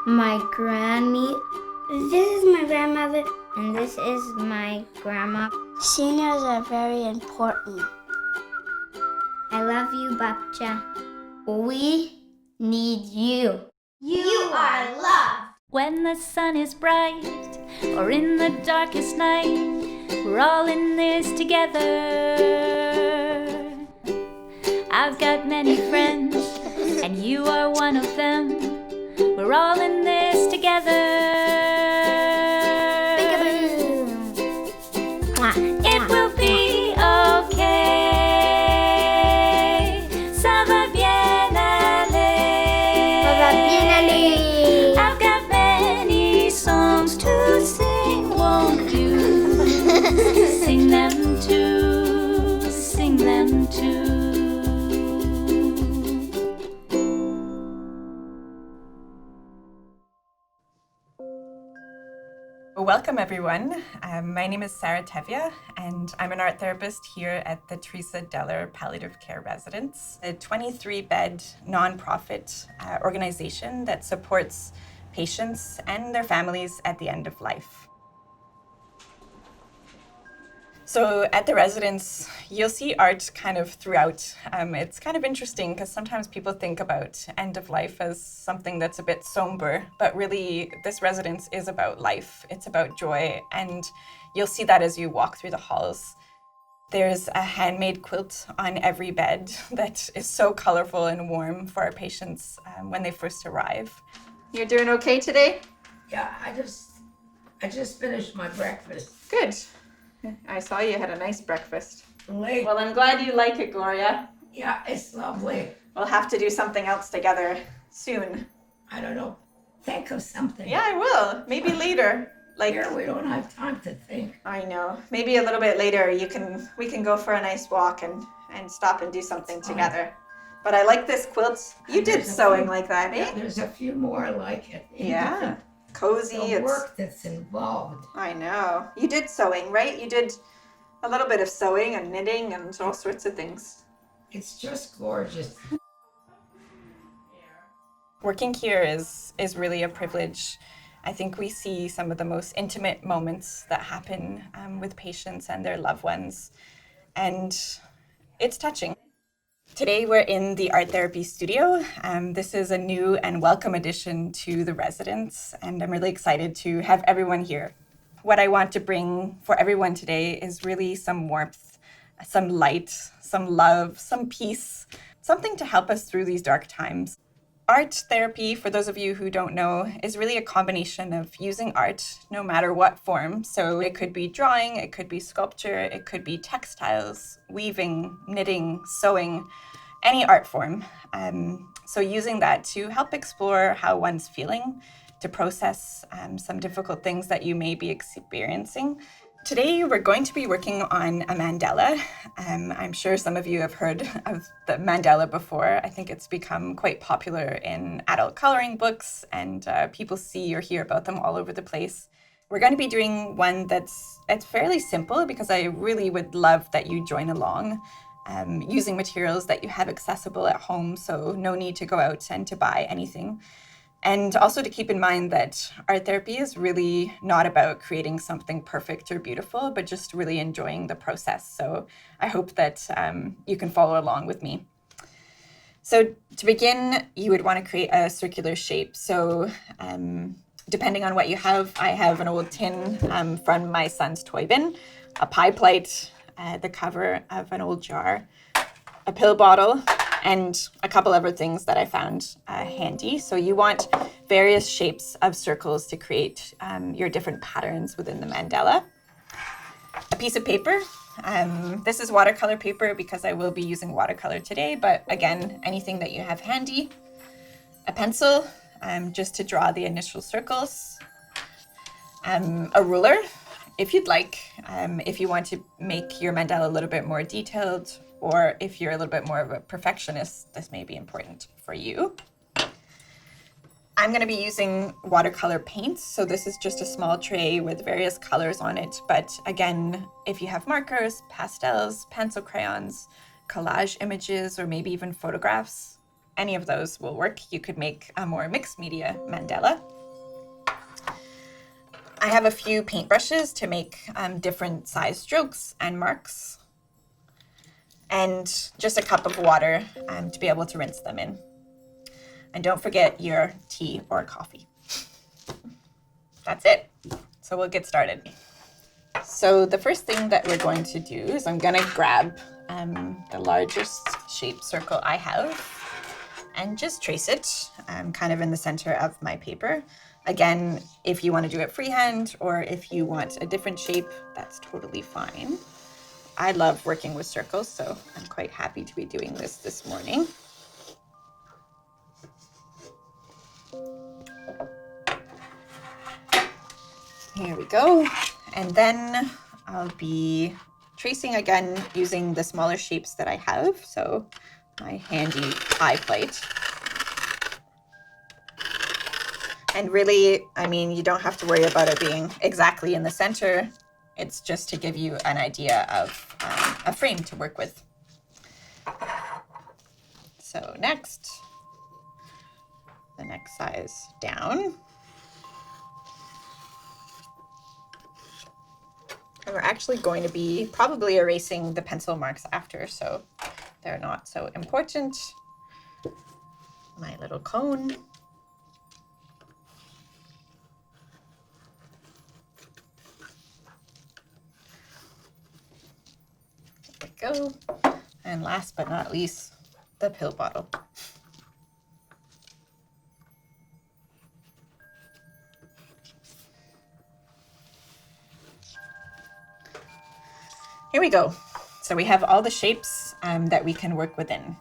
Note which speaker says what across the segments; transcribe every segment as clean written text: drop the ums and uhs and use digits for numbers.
Speaker 1: my granny. This is my grandmother. And this is my grandma. Seniors are very important. I love you, Babcha. We need you. You are loved.
Speaker 2: When the sun is bright or in the darkest night, we're all in this together. I've got many friends and you are one of them. We're all in this together. It will be okay. Ça va bien aller. I've got many songs to sing, won't you? Sing them too, sing them too.
Speaker 3: Welcome everyone. My name is Sarah Tevyaw and I'm an art therapist here at the Teresa Deller Palliative Care Residence, a 23-bed nonprofit organization that supports patients and their families at the end of life. So at the residence, you'll see art kind of throughout. It's kind of interesting because sometimes people think about end of life as something that's a bit somber, but really this residence is about life. It's about joy, and you'll see that as you walk through the halls. There's a handmade quilt on every bed that is so colorful and warm for our patients when they first arrive.
Speaker 4: You're doing okay today?
Speaker 5: Yeah, I just finished my breakfast.
Speaker 4: Good. I saw you had a nice breakfast.
Speaker 5: Late.
Speaker 4: Well, I'm glad you like it, Gloria.
Speaker 5: Yeah, it's lovely.
Speaker 4: We'll have to do something else together soon.
Speaker 5: I don't know. Think of something.
Speaker 4: Yeah, I will. Maybe later.
Speaker 5: Here we don't have time to think.
Speaker 4: I know. Maybe a little bit later we can go for a nice walk and stop and do something together. But I like this quilt. You did sewing like that, eh?
Speaker 5: Yeah, there's a few more like it.
Speaker 4: Yeah. Cozy.
Speaker 5: The work that's involved.
Speaker 4: I know. You did sewing, right? You did a little bit of sewing and knitting and all sorts of things.
Speaker 5: It's just gorgeous.
Speaker 3: Working here is really a privilege. I think we see some of the most intimate moments that happen with patients and their loved ones, and it's touching. Today we're in the art therapy studio. This is a new and welcome addition to the residence, and I'm really excited to have everyone here. What I want to bring for everyone today is really some warmth, some light, some love, some peace, something to help us through these dark times. Art therapy, for those of you who don't know, is really a combination of using art, no matter what form. So it could be drawing, it could be sculpture, it could be textiles, weaving, knitting, sewing, any art form. So using that to help explore how one's feeling, to process some difficult things that you may be experiencing. Today, we're going to be working on a mandala. I'm sure some of you have heard of the mandala before. I think it's become quite popular in adult coloring books, and people see or hear about them all over the place. We're going to be doing one it's fairly simple because I really would love that you join along, using materials that you have accessible at home, so no need to go out and to buy anything. And also to keep in mind that art therapy is really not about creating something perfect or beautiful, but just really enjoying the process. So I hope that you can follow along with me. So to begin, you would want to create a circular shape. So depending on what you have, I have an old tin from my son's toy bin, a pie plate, the cover of an old jar, a pill bottle, and a couple other things that I found handy. So you want various shapes of circles to create your different patterns within the mandala. A piece of paper. This is watercolor paper because I will be using watercolor today, but again, anything that you have handy. A pencil, just to draw the initial circles. A ruler, if you'd like, if you want to make your mandala a little bit more detailed, or if you're a little bit more of a perfectionist, this may be important for you. I'm going to be using watercolor paints, so this is just a small tray with various colors on it. But again, if you have markers, pastels, pencil crayons, collage images, or maybe even photographs, any of those will work. You could make a more mixed media mandala. I have a few paintbrushes to make different size strokes and marks, and just a cup of water to be able to rinse them in. And don't forget your tea or coffee. That's it. So we'll get started. So the first thing that we're going to do is I'm going to grab the largest shape circle I have and just trace it kind of in the center of my paper. Again, if you want to do it freehand or if you want a different shape, that's totally fine. I love working with circles, so I'm quite happy to be doing this morning. Here we go. And then I'll be tracing again using the smaller shapes that I have. So my handy pie plate. And really, I mean, you don't have to worry about it being exactly in the center. It's just to give you an idea of a frame to work with. So next, the next size down. And we're actually going to be probably erasing the pencil marks after, so they're not so important. My little cone. There we go. And last but not least, the pill bottle. Here we go. So we have all the shapes that we can work within.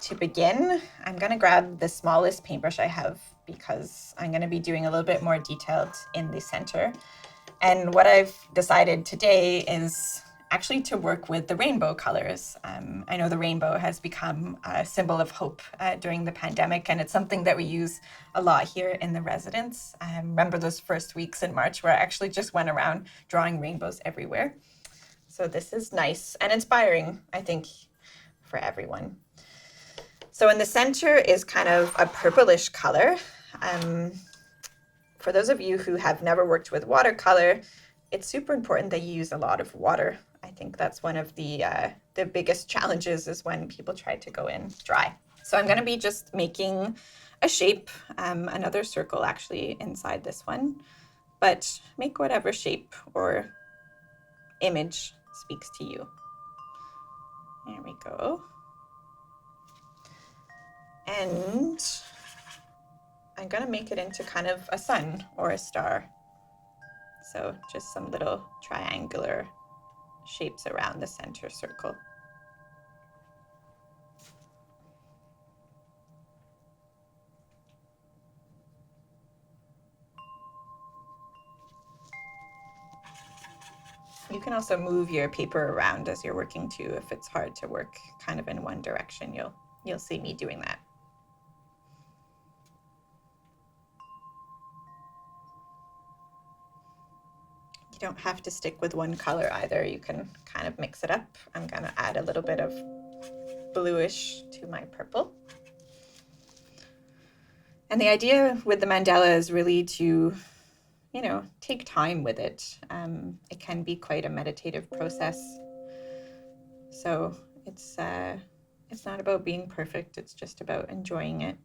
Speaker 3: To begin, I'm going to grab the smallest paintbrush I have because I'm going to be doing a little bit more detailed in the center. And what I've decided today is actually to work with the rainbow colors. I know the rainbow has become a symbol of hope during the pandemic, and it's something that we use a lot here in the residence. I remember those first weeks in March where I actually just went around drawing rainbows everywhere. So this is nice and inspiring, I think, for everyone. So in the center is kind of a purplish color. For those of you who have never worked with watercolor, it's super important that you use a lot of water. I think that's one of the biggest challenges is when people try to go in dry. So I'm going to be just making a shape, another circle actually inside this one, but make whatever shape or image speaks to you. There we go. And I'm going to make it into kind of a sun or a star. So just some little triangular shapes around the center circle. You can also move your paper around as you're working too. If it's hard to work kind of in one direction, you'll see me doing that. You don't have to stick with one color either. You can kind of mix it up. I'm going to add a little bit of bluish to my purple. And the idea with the mandala is really to, you know, take time with it. It can be quite a meditative process. So it's not about being perfect. It's just about enjoying it.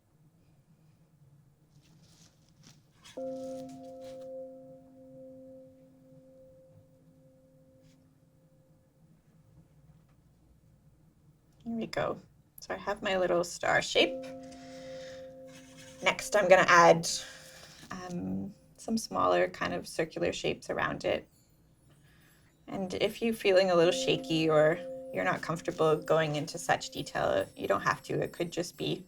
Speaker 3: Here we go. So I have my little star shape. Next, I'm going to add some smaller kind of circular shapes around it. And if you're feeling a little shaky or you're not comfortable going into such detail, you don't have to. It could just be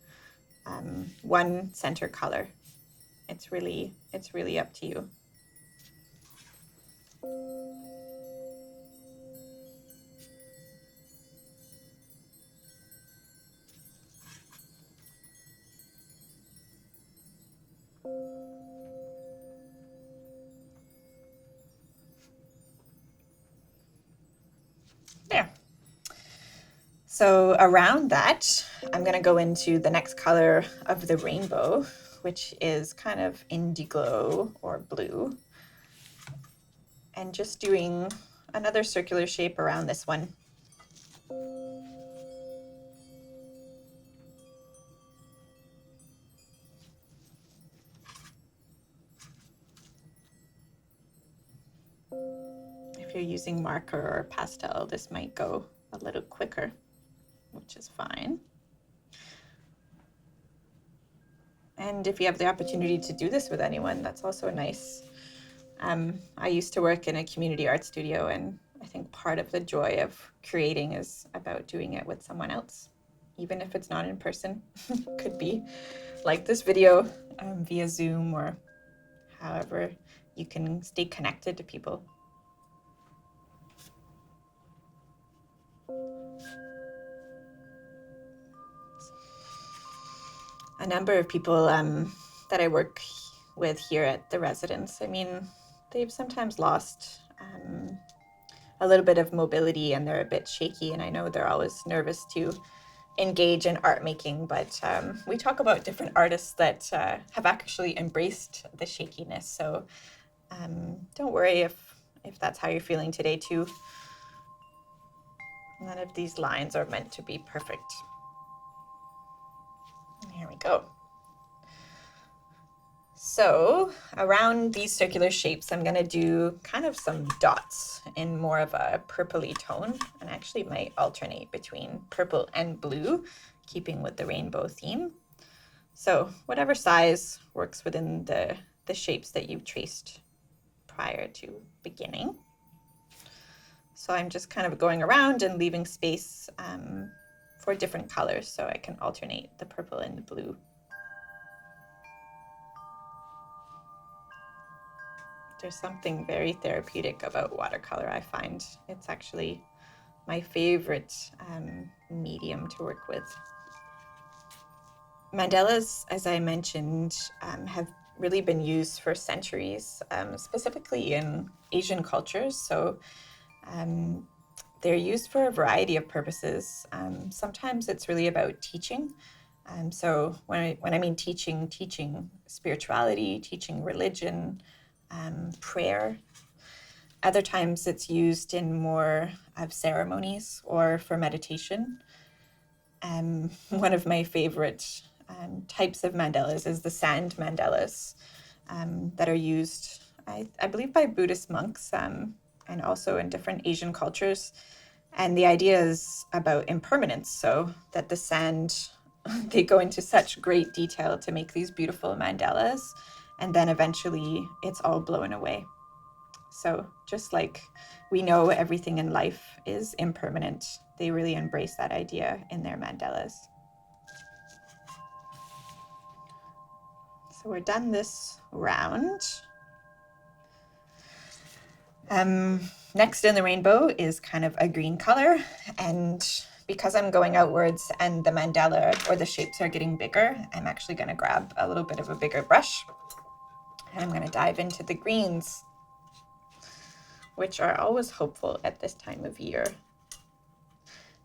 Speaker 3: one center color. It's really up to you. There. So around that, I'm going to go into the next color of the rainbow, which is kind of indigo or blue. and just doing another circular shape around this one. If you're using marker or pastel, this might go a little quicker, which is fine. And if you have the opportunity to do this with anyone, that's also nice. I used to work in a community art studio, and I think part of the joy of creating is about doing it with someone else, even if it's not in person. Could be like this video via Zoom, or however you can stay connected to people. A number of people that I work with here at the residence, I mean, they've sometimes lost a little bit of mobility and they're a bit shaky, and I know they're always nervous to engage in art making, but we talk about different artists that have actually embraced the shakiness, so don't worry if that's how you're feeling today too. None of these lines are meant to be perfect. Here we go. So around these circular shapes, I'm going to do kind of some dots in more of a purpley tone, and actually might alternate between purple and blue, keeping with the rainbow theme. So whatever size works within the shapes that you've traced prior to beginning. So I'm just kind of going around and leaving space for different colors, so I can alternate the purple and the blue. There's something very therapeutic about watercolor, I find. It's actually my favorite medium to work with. Mandalas, as I mentioned, have really been used for centuries, specifically in Asian cultures. So they're used for a variety of purposes. Sometimes it's really about teaching. So when I mean teaching spirituality, teaching religion, prayer. Other times it's used in more of ceremonies or for meditation. One of my favorite types of mandalas is the sand mandalas that are used, I believe, by Buddhist monks and also in different Asian cultures. And the idea is about impermanence, so that the sand, they go into such great detail to make these beautiful mandalas, and then eventually it's all blown away. So just like we know everything in life is impermanent, they really embrace that idea in their mandalas. So we're done this round. Next in the rainbow is kind of a green color, and because I'm going outwards and the mandala or the shapes are getting bigger, I'm actually going to grab a little bit of a bigger brush, and I'm going to dive into the greens, which are always hopeful at this time of year.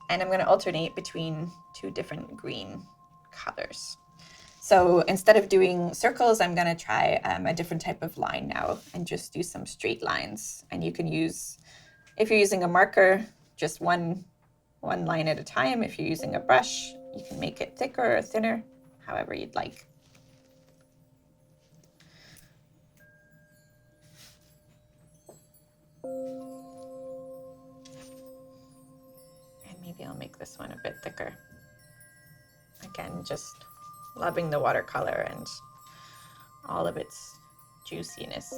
Speaker 3: And I'm going to alternate between two different green colors. So instead of doing circles, I'm going to try a different type of line now and just do some straight lines. And you can use, if you're using a marker, just one line at a time. If you're using a brush, you can make it thicker or thinner, however you'd like. And maybe I'll make this one a bit thicker. Again, just loving the watercolor and all of its juiciness.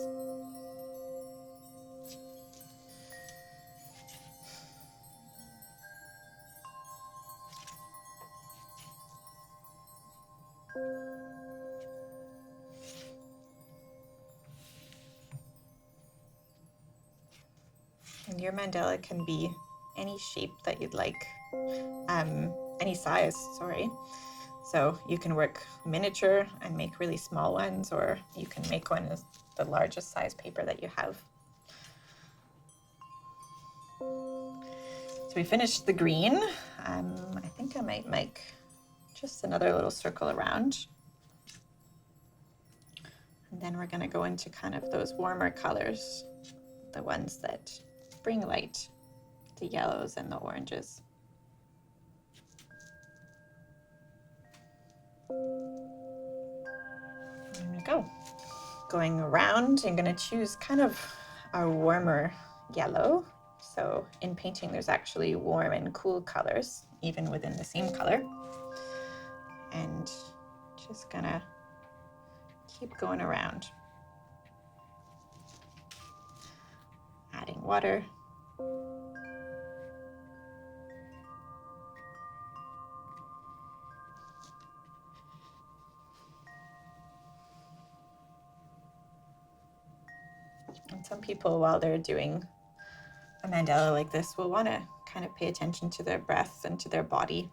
Speaker 3: And your mandala can be any shape that you'd like, any size, sorry. So you can work miniature and make really small ones, or you can make one as the largest size paper that you have. So we finished the green. I think I might make just another little circle around. And then we're going to go into kind of those warmer colors, the ones that bring light, the yellows and the oranges. There we go. Going around, I'm going to choose kind of a warmer yellow. So in painting, there's actually warm and cool colors, even within the same color. And just gonna keep going around. Adding water. And some people, while they're doing a mandala like this, will want to kind of pay attention to their breath and to their body.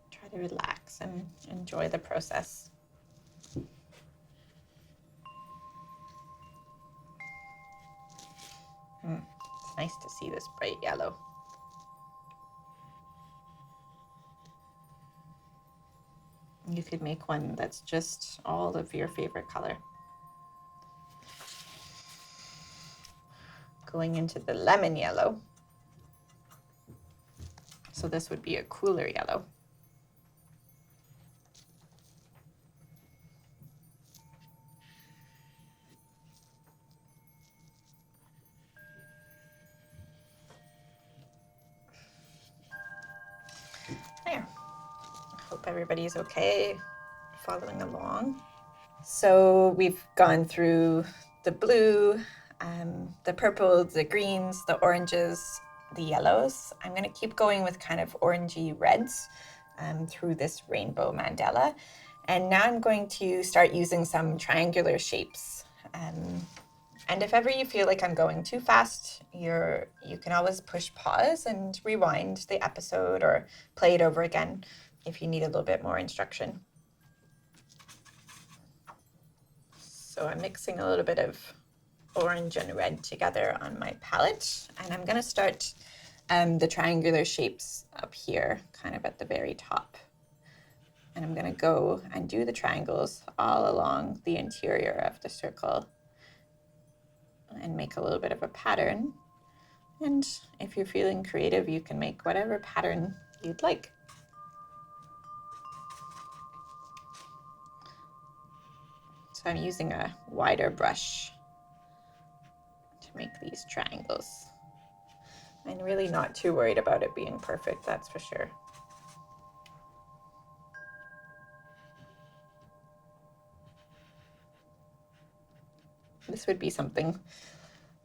Speaker 3: Try to relax and enjoy the process. It's nice to see this bright yellow. You could make one that's just all of your favorite color. Going into the lemon yellow. So this would be a cooler yellow. There. Hope everybody's okay, following along. So we've gone through the blue, the purples, the greens, the oranges, the yellows. I'm going to keep going with kind of orangey reds through this rainbow mandala. And now I'm going to start using some triangular shapes. And if ever you feel like I'm going too fast, you can always push pause and rewind the episode or play it over again if you need a little bit more instruction. So I'm mixing a little bit of orange and red together on my palette, and I'm going to start the triangular shapes up here, kind of at the very top. And I'm going to go and do the triangles all along the interior of the circle and make a little bit of a pattern. And if you're feeling creative, you can make whatever pattern you'd like. So I'm using a wider brush to make these triangles. I'm really not too worried about it being perfect, that's for sure. This would be something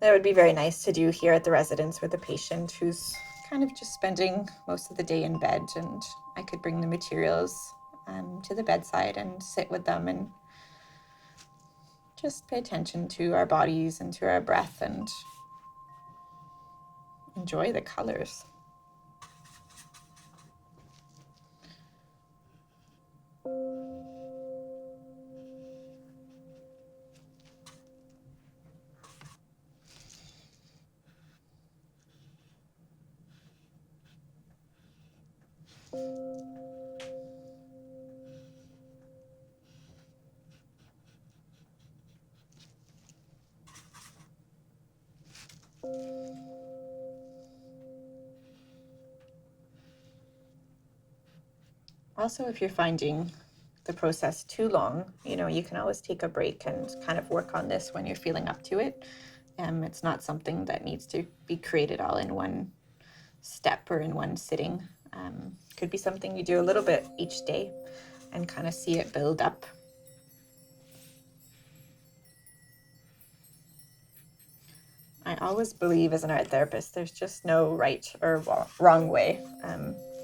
Speaker 3: that would be very nice to do here at the residence with a patient who's kind of just spending most of the day in bed, and I could bring the materials to the bedside and sit with them and just pay attention to our bodies and to our breath and enjoy the colors. Also, if you're finding the process too long, you can always take a break and kind of work on this when you're feeling up to it. It's not something that needs to be created all in one step or in one sitting. Could be something you do a little bit each day and kind of see it build up. I always believe as an art therapist, there's just no right or wrong way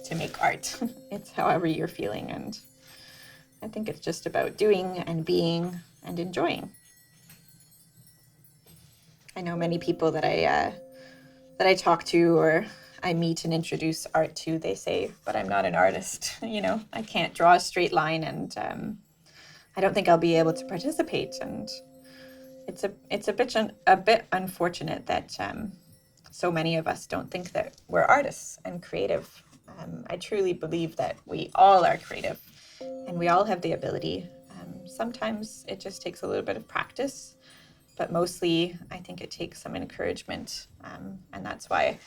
Speaker 3: to make art. It's however you're feeling, and I think it's just about doing and being and enjoying. I know many people that I talk to or I meet and introduce art to, they say, but I'm not an artist. I can't draw a straight line, and I don't think I'll be able to participate. And it's a bit unfortunate that so many of us don't think that we're artists and creative. I truly believe that we all are creative and we all have the ability. Sometimes it just takes a little bit of practice, but mostly I think it takes some encouragement. And that's why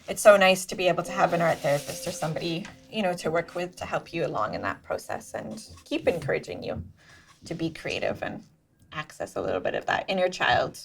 Speaker 3: it's so nice to be able to have an art therapist or somebody, to work with to help you along in that process and keep encouraging you to be creative and access a little bit of that inner child.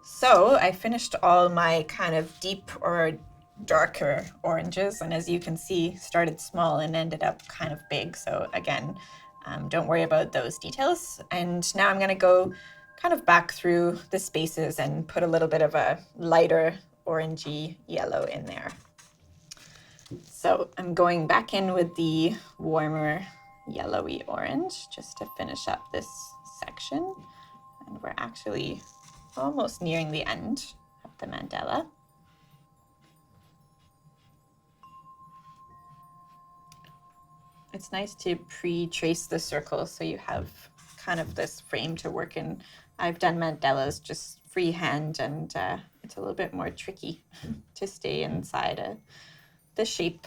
Speaker 3: So I finished all my kind of deep or darker oranges, and as you can see, started small and ended up kind of big. So again, don't worry about those details. And now I'm going to go kind of back through the spaces and put a little bit of a lighter orangey yellow in there. So I'm going back in with the warmer yellowy orange just to finish up this section. And we're actually almost nearing the end of the mandala. It's nice to pre-trace the circle so you have kind of this frame to work in. I've done mandalas just freehand, and it's a little bit more tricky to stay inside the shape.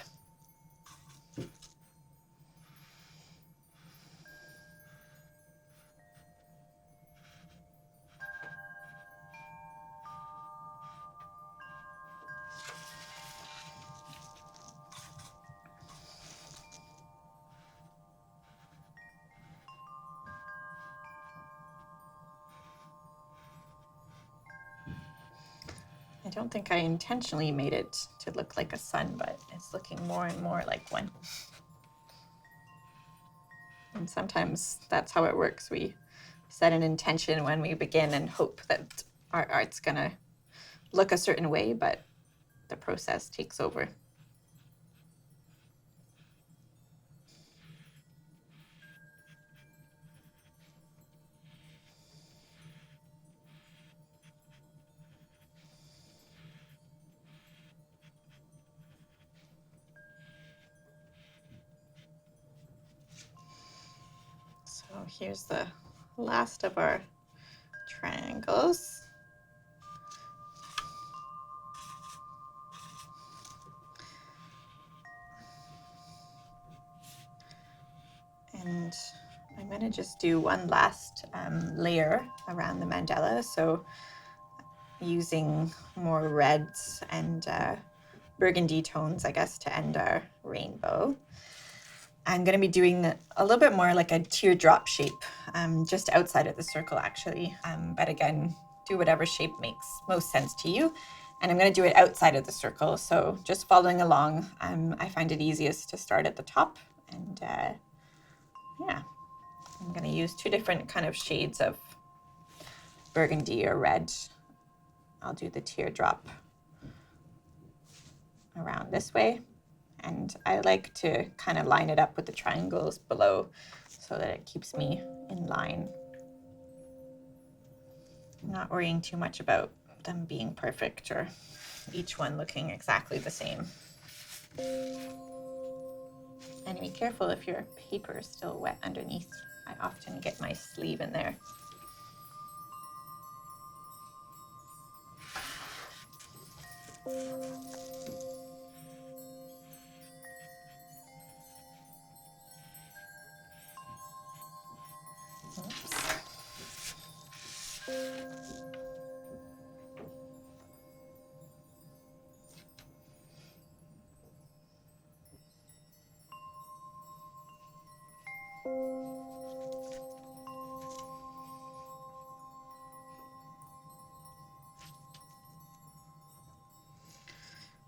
Speaker 3: I don't think I intentionally made it to look like a sun, but it's looking more and more like one. And sometimes that's how it works. We set an intention when we begin and hope that our art's gonna look a certain way, but the process takes over. So here's the last of our triangles. And I'm going to just do one last layer around the mandala. So using more reds and burgundy tones, I guess, to end our rainbow. I'm going to be doing a little bit more like a teardrop shape, just outside of the circle, actually. But again, do whatever shape makes most sense to you. And I'm going to do it outside of the circle. So just following along, I find it easiest to start at the top. And yeah, I'm going to use two different kind of shades of burgundy or red. I'll do the teardrop around this way. And I like to kind of line it up with the triangles below so that it keeps me in line. I'm not worrying too much about them being perfect or each one looking exactly the same. And be careful if your paper is still wet underneath. I often get my sleeve in there.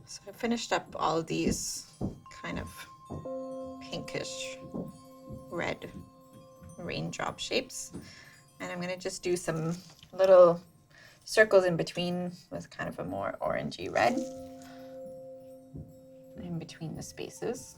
Speaker 3: So I finished up all of these kind of pinkish red raindrop shapes. And I'm going to just do some little circles in between with kind of a more orangey red in between the spaces.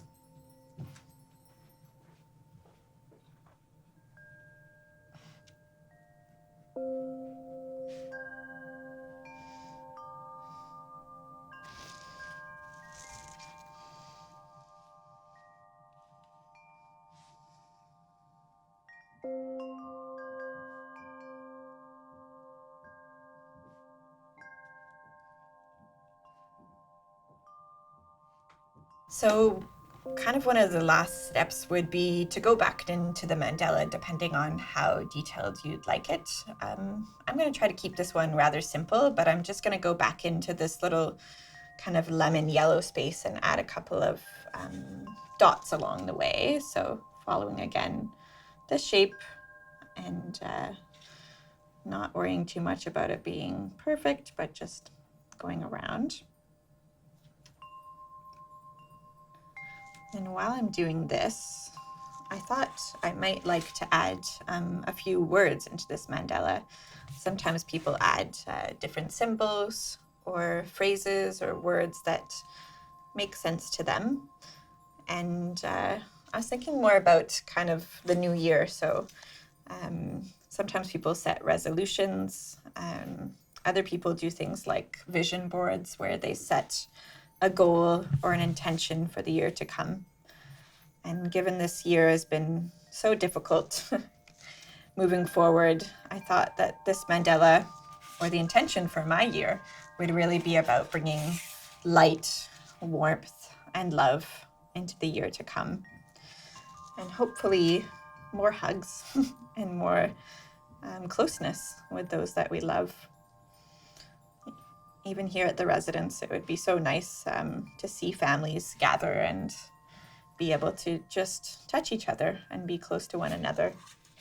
Speaker 3: So kind of one of the last steps would be to go back into the mandala, depending on how detailed you'd like it. I'm going to try to keep this one rather simple, but I'm just going to go back into this little kind of lemon yellow space and add a couple of dots along the way. So following again the shape and not worrying too much about it being perfect, but just going around. And while I'm doing this, I thought I might like to add a few words into this mandala. Sometimes people add different symbols or phrases or words that make sense to them. And I was thinking more about kind of the new year. So sometimes people set resolutions. Other people do things like vision boards where they set a goal or an intention for the year to come. And given this year has been so difficult moving forward, I thought that this mandala, or the intention for my year, would really be about bringing light, warmth, and love into the year to come. And hopefully more hugs and more closeness with those that we love. Even here at the residence, it would be so nice to see families gather and be able to just touch each other and be close to one another.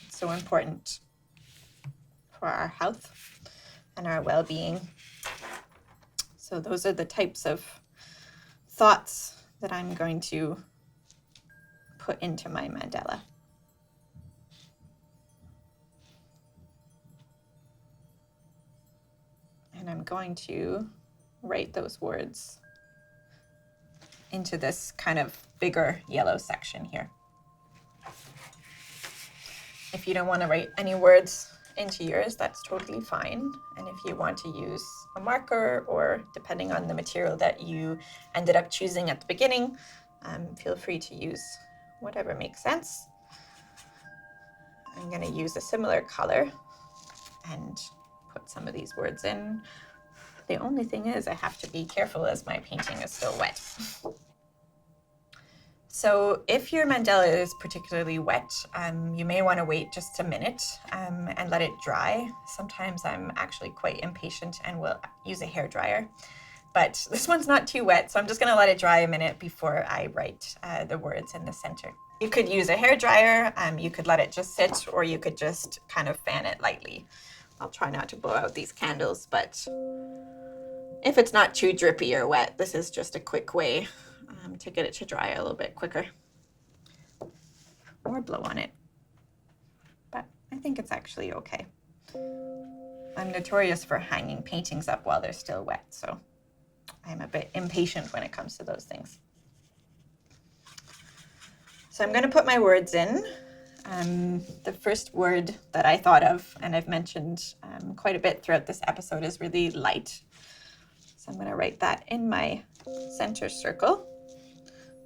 Speaker 3: It's so important for our health and our well-being. So those are the types of thoughts that I'm going to put into my mandala. And I'm going to write those words into this kind of bigger yellow section here. If you don't want to write any words into yours, that's totally fine. And if you want to use a marker, or depending on the material that you ended up choosing at the beginning, feel free to use whatever makes sense. I'm going to use a similar color and put some of these words in. The only thing is I have to be careful as my painting is still wet. So if your mandala is particularly wet, you may want to wait just a minute and let it dry. Sometimes I'm actually quite impatient and will use a hairdryer. But this one's not too wet, so I'm just going to let it dry a minute before I write the words in the center. You could use a hairdryer, you could let it just sit, or you could just kind of fan it lightly. I'll try not to blow out these candles, but if it's not too drippy or wet, this is just a quick way to get it to dry a little bit quicker. Or blow on it. But I think it's actually okay. I'm notorious for hanging paintings up while they're still wet, so I'm a bit impatient when it comes to those things. So I'm going to put my words in. The first word that I thought of, and I've mentioned quite a bit throughout this episode, is really light. So I'm going to write that in my center circle,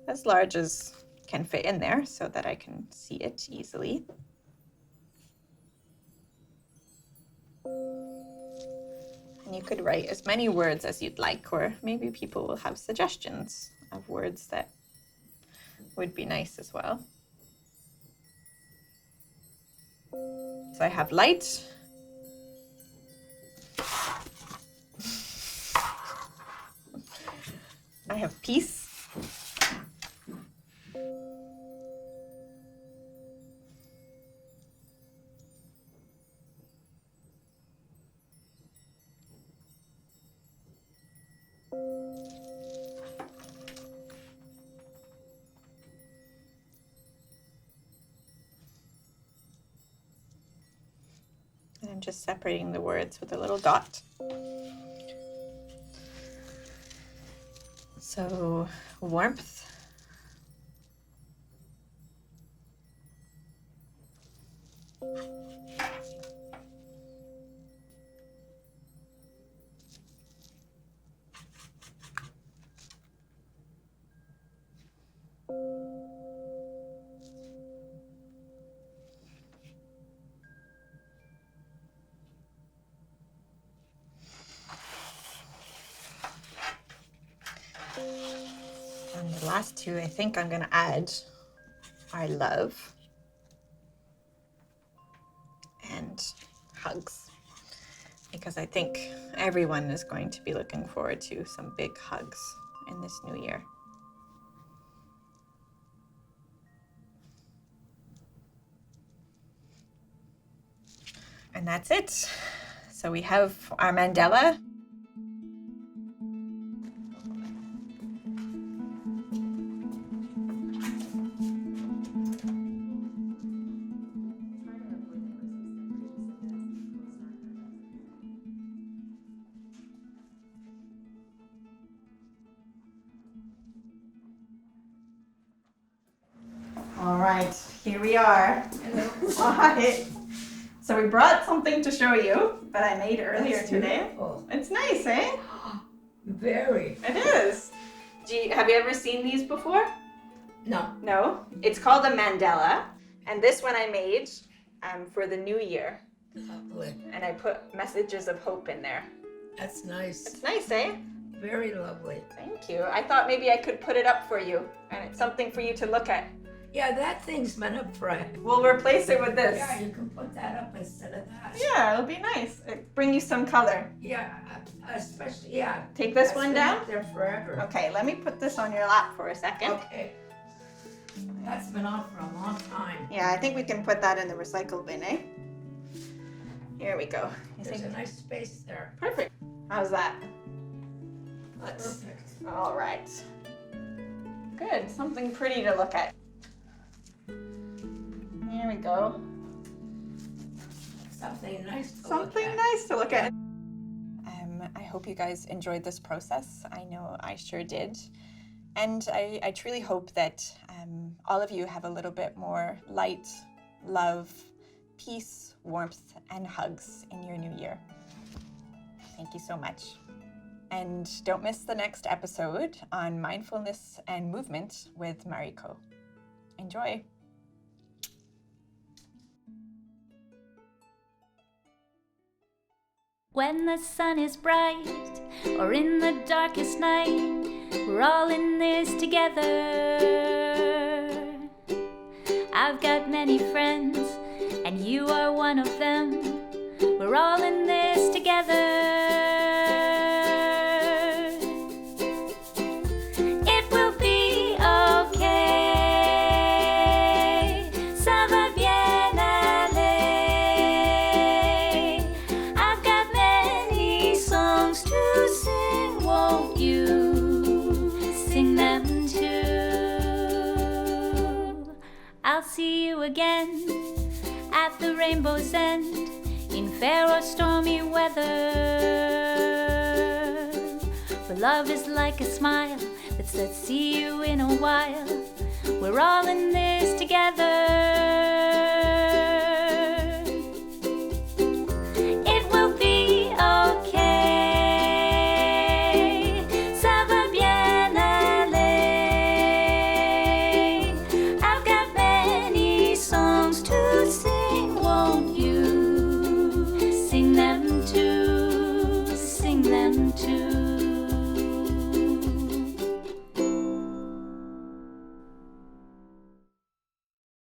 Speaker 3: as large as can fit in there so that I can see it easily. And you could write as many words as you'd like, or maybe people will have suggestions of words that would be nice as well. So I have light. I have peace. And I'm just separating the words with a little dot. So, warmth.
Speaker 4: And the last two, I think I'm gonna add our love and hugs, because I think everyone is going to be looking forward to some big hugs in this new year. And that's it. So we have our mandala. All right, here we are. Hi. So we brought something to show you that I made earlier today.
Speaker 5: Beautiful.
Speaker 4: It's nice, eh?
Speaker 5: Very.
Speaker 4: It is. Have you ever seen these before?
Speaker 5: No.
Speaker 4: No. It's called a mandala, and this one I made for the new year,
Speaker 5: Lovely.
Speaker 4: and I put messages of hope in there.
Speaker 5: That's nice.
Speaker 4: It's nice, eh?
Speaker 5: Very lovely.
Speaker 4: Thank you. I thought maybe I could put it up for you, and it's something for you to look at.
Speaker 5: Yeah, that thing's meant up for it.
Speaker 4: We'll replace it with this.
Speaker 5: Yeah, you can put that up instead of that.
Speaker 4: Yeah, it'll be nice. It'll bring you some color.
Speaker 5: Yeah, especially, yeah.
Speaker 4: Take this
Speaker 5: That's
Speaker 4: one
Speaker 5: been
Speaker 4: down.
Speaker 5: up there forever.
Speaker 4: Okay, let me put this on your lap for a second.
Speaker 5: Okay. That's been on for a long time.
Speaker 4: Yeah, I think we can put that in the recycle bin, eh? Here we go. You
Speaker 5: There's
Speaker 4: think?
Speaker 5: a nice space there.
Speaker 4: Perfect. How's that? Let's.
Speaker 5: Perfect.
Speaker 4: All right. Good. Something pretty to look at. Here we go.
Speaker 5: Something nice to
Speaker 4: Something
Speaker 5: look at.
Speaker 4: nice to look at. I hope you guys enjoyed this process. I know I sure did. And I truly hope that all of you have a little bit more light, love, peace, warmth, and hugs in your new year. Thank you so much. And don't miss the next episode on mindfulness and movement with Mariko. Enjoy.
Speaker 2: When the sun is bright or in the darkest night, we're all in this together. I've got many friends, and you are one of them. We're all in this together. It will be okay. Ça va bien aller. I've got many songs to sing. Won't you sing them too? I'll see you again at the rainbow's end, in fair or stormy weather. For love is like a smile that says see you in a while. We're all in this together.